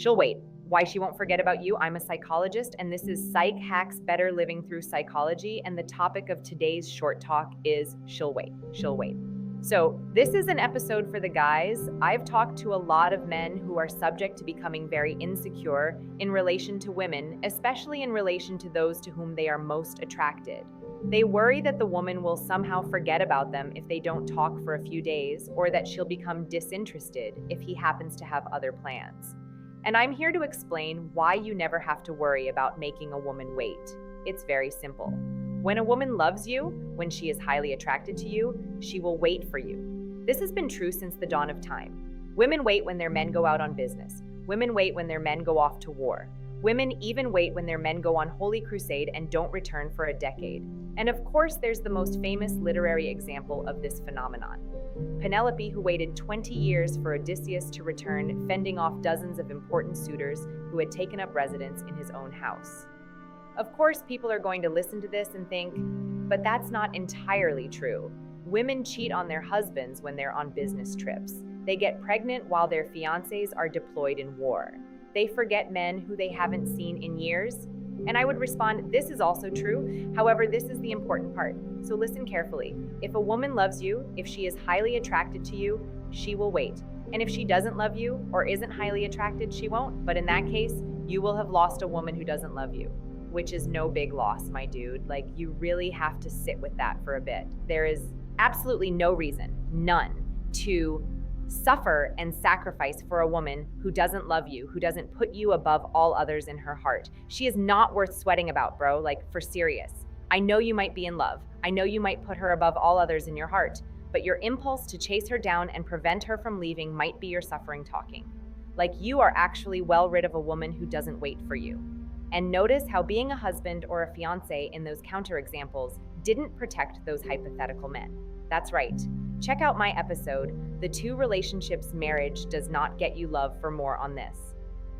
She'll wait. Why she won't forget about you? I'm a psychologist, and this is Psych Hacks Better Living Through Psychology. And the topic of today's short talk is she'll wait. She'll wait. So, this is an episode for the guys. I've talked to a lot of men who are subject to becoming very insecure in relation to women, especially in relation to those to whom they are most attracted. They worry that the woman will somehow forget about them if they don't talk for a few days, or that she'll become disinterested if he happens to have other plans. And I'm here to explain why you never have to worry about making a woman wait. It's very simple. When a woman loves you, when she is highly attracted to you, she will wait for you. This has been true since the dawn of time. Women wait when their men go out on business. Women wait when their men go off to war. Women even wait when their men go on holy crusade and don't return for a decade. And of course, there's the most famous literary example of this phenomenon. Penelope, who waited 20 years for Odysseus to return, fending off dozens of important suitors who had taken up residence in his own house. Of course, people are going to listen to this and think, but that's not entirely true. Women cheat on their husbands when they're on business trips. They get pregnant while their fiancés are deployed in war. They forget men who they haven't seen in years. And I would respond, this is also true. However, this is the important part. So listen carefully. If a woman loves you, if she is highly attracted to you, she will wait. And if she doesn't love you or isn't highly attracted, she won't. But in that case, you will have lost a woman who doesn't love you, which is no big loss, my dude. Like, you really have to sit with that for a bit. There is absolutely no reason, none, to suffer and sacrifice for a woman who doesn't love you, who doesn't put you above all others in her heart. She is not worth sweating about, bro, like, for serious. I know you might be in love. I know you might put her above all others in your heart, but your impulse to chase her down and prevent her from leaving might be your suffering talking. Like, you are actually well rid of a woman who doesn't wait for you. And notice how being a husband or a fiancé in those counterexamples didn't protect those hypothetical men. That's right. Check out my episode, The Two Relationships Marriage Does Not Get You Love, for more on this.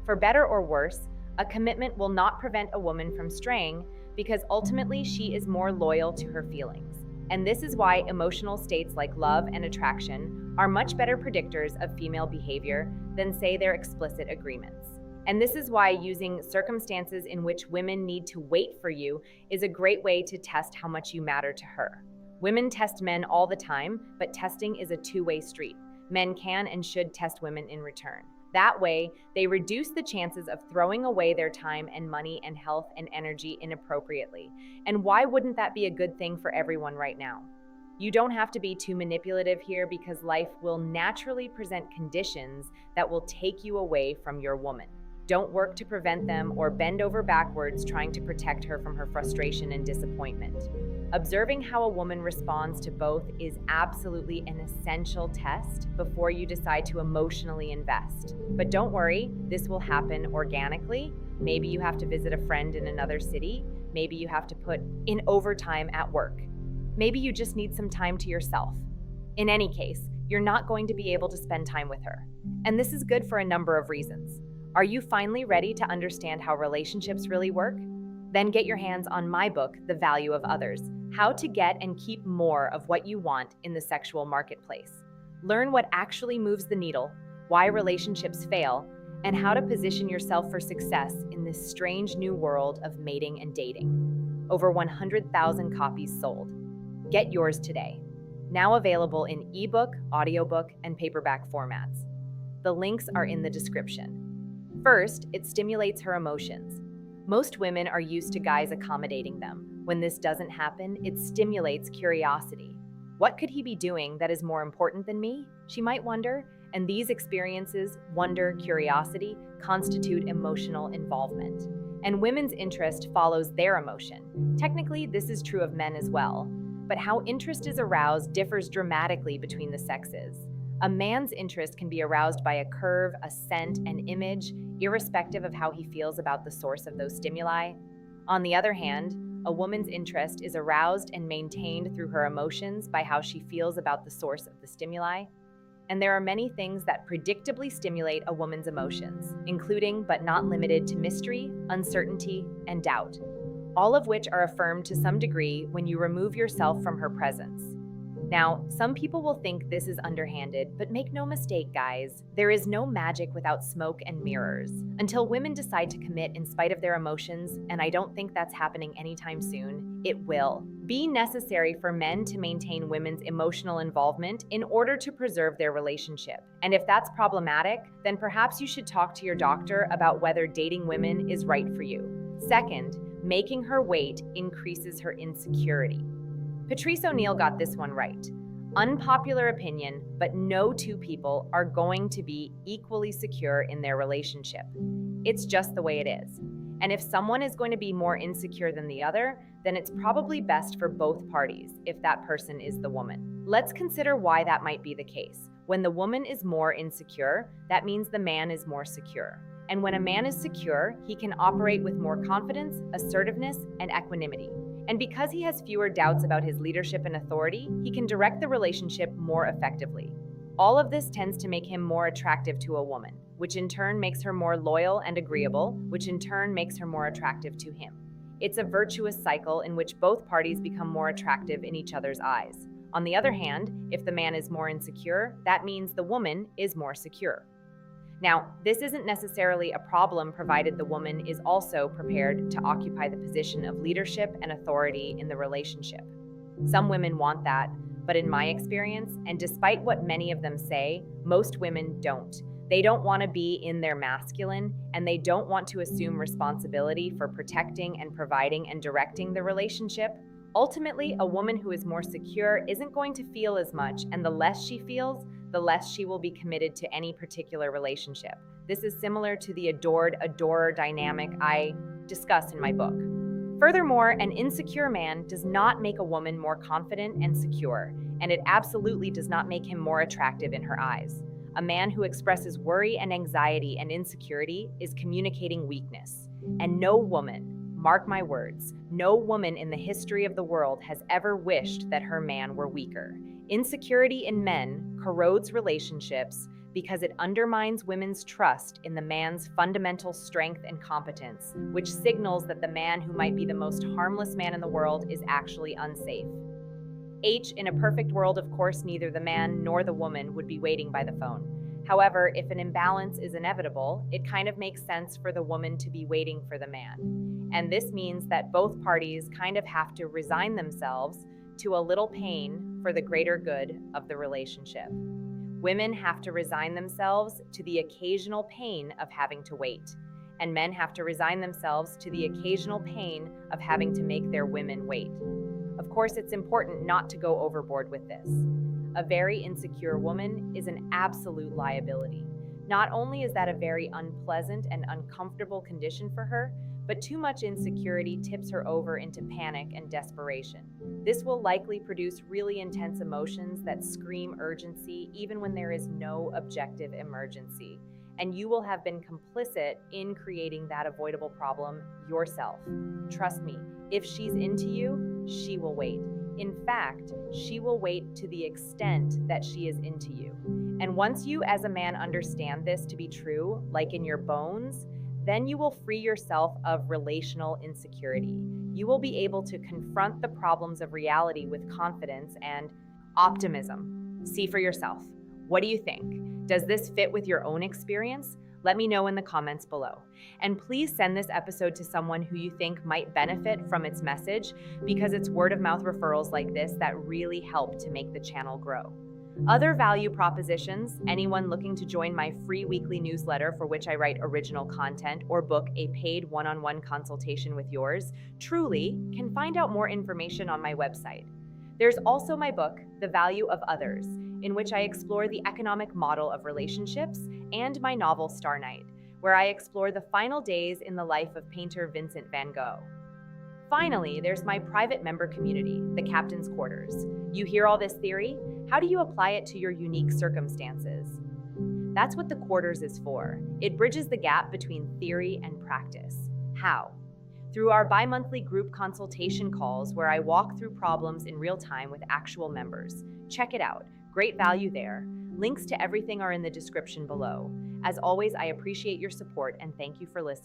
For better or worse, a commitment will not prevent a woman from straying because ultimately she is more loyal to her feelings. And this is why emotional states like love and attraction are much better predictors of female behavior than, say, their explicit agreements. And this is why using circumstances in which women need to wait for you is a great way to test how much you matter to her. Women test men all the time, but testing is a two-way street. Men can and should test women in return. That way, they reduce the chances of throwing away their time and money and health and energy inappropriately. And why wouldn't that be a good thing for everyone right now? You don't have to be too manipulative here because life will naturally present conditions that will take you away from your woman. Don't work to prevent them or bend over backwards trying to protect her from her frustration and disappointment. Observing how a woman responds to both is absolutely an essential test before you decide to emotionally invest. But don't worry, this will happen organically. Maybe you have to visit a friend in another city. Maybe you have to put in overtime at work. Maybe you just need some time to yourself. In any case, you're not going to be able to spend time with her. And this is good for a number of reasons. Are you finally ready to understand how relationships really work? Then get your hands on my book, The Value of Others: How to Get and Keep More of What You Want in the Sexual Marketplace. Learn what actually moves the needle, why relationships fail, and how to position yourself for success in this strange new world of mating and dating. Over 100,000 copies sold. Get yours today. Now available in ebook, audiobook, and paperback formats. The links are in the description. First, it stimulates her emotions. Most women are used to guys accommodating them. When this doesn't happen, it stimulates curiosity. What could he be doing that is more important than me? She might wonder, and these experiences, wonder, curiosity, constitute emotional involvement. And women's interest follows their emotion. Technically, this is true of men as well, but how interest is aroused differs dramatically between the sexes. A man's interest can be aroused by a curve, a scent, an image, irrespective of how he feels about the source of those stimuli. On the other hand, a woman's interest is aroused and maintained through her emotions by how she feels about the source of the stimuli. And there are many things that predictably stimulate a woman's emotions, including but not limited to mystery, uncertainty, and doubt, all of which are affirmed to some degree when you remove yourself from her presence. Now, some people will think this is underhanded, but make no mistake, guys, there is no magic without smoke and mirrors. Until women decide to commit in spite of their emotions, and I don't think that's happening anytime soon, it will be necessary for men to maintain women's emotional involvement in order to preserve their relationship. And if that's problematic, then perhaps you should talk to your doctor about whether dating women is right for you. Second, making her wait increases her insecurity. Patrice O'Neal got this one right. Unpopular opinion, but no two people are going to be equally secure in their relationship. It's just the way it is. And if someone is going to be more insecure than the other, then it's probably best for both parties if that person is the woman. Let's consider why that might be the case. When the woman is more insecure, that means the man is more secure. And when a man is secure, he can operate with more confidence, assertiveness, and equanimity. And because he has fewer doubts about his leadership and authority, he can direct the relationship more effectively. All of this tends to make him more attractive to a woman, which in turn makes her more loyal and agreeable, which in turn makes her more attractive to him. It's a virtuous cycle in which both parties become more attractive in each other's eyes. On the other hand, if the man is more insecure, that means the woman is more secure. Now, this isn't necessarily a problem provided the woman is also prepared to occupy the position of leadership and authority in the relationship. Some women want that, but in my experience, and despite what many of them say, most women don't. They don't want to be in their masculine, and they don't want to assume responsibility for protecting and providing and directing the relationship. Ultimately, a woman who is more secure isn't going to feel as much, and the less she feels, the less she will be committed to any particular relationship. This is similar to the adored-adorer dynamic I discuss in my book. Furthermore, an insecure man does not make a woman more confident and secure, and it absolutely does not make him more attractive in her eyes. A man who expresses worry and anxiety and insecurity is communicating weakness. And no woman, mark my words, no woman in the history of the world has ever wished that her man were weaker. Insecurity in men corrodes relationships because it undermines women's trust in the man's fundamental strength and competence, which signals that the man who might be the most harmless man in the world is actually unsafe. In a perfect world, of course, neither the man nor the woman would be waiting by the phone. However, if an imbalance is inevitable, it kind of makes sense for the woman to be waiting for the man. And this means that both parties kind of have to resign themselves to a little pain for the greater good of the relationship. Women have to resign themselves to the occasional pain of having to wait, and men have to resign themselves to the occasional pain of having to make their women wait. Of course, it's important not to go overboard with this. A very insecure woman is an absolute liability. Not only is that a very unpleasant and uncomfortable condition for her, but too much insecurity tips her over into panic and desperation. This will likely produce really intense emotions that scream urgency even when there is no objective emergency. And you will have been complicit in creating that avoidable problem yourself. Trust me, if she's into you, she will wait. In fact, she will wait to the extent that she is into you. And once you as a man understand this to be true, like in your bones, then you will free yourself of relational insecurity. You will be able to confront the problems of reality with confidence and optimism. See for yourself. What do you think? Does this fit with your own experience? Let me know in the comments below. And please send this episode to someone who you think might benefit from its message, because it's word-of-mouth referrals like this that really help to make the channel grow. Other value propositions, anyone looking to join my free weekly newsletter for which I write original content or book a paid one-on-one consultation with yours truly, can find out more information on my website. There's also my book, The Value of Others, in which I explore the economic model of relationships, and my novel Star Night, where I explore the final days in the life of painter Vincent van Gogh. Finally, there's my private member community, the Captain's Quarters. You hear all this theory? How do you apply it to your unique circumstances? That's what the Quarters is for. It bridges the gap between theory and practice. How? Through our bi-monthly group consultation calls where I walk through problems in real time with actual members. Check it out. Great value there. Links to everything are in the description below. As always, I appreciate your support and thank you for listening.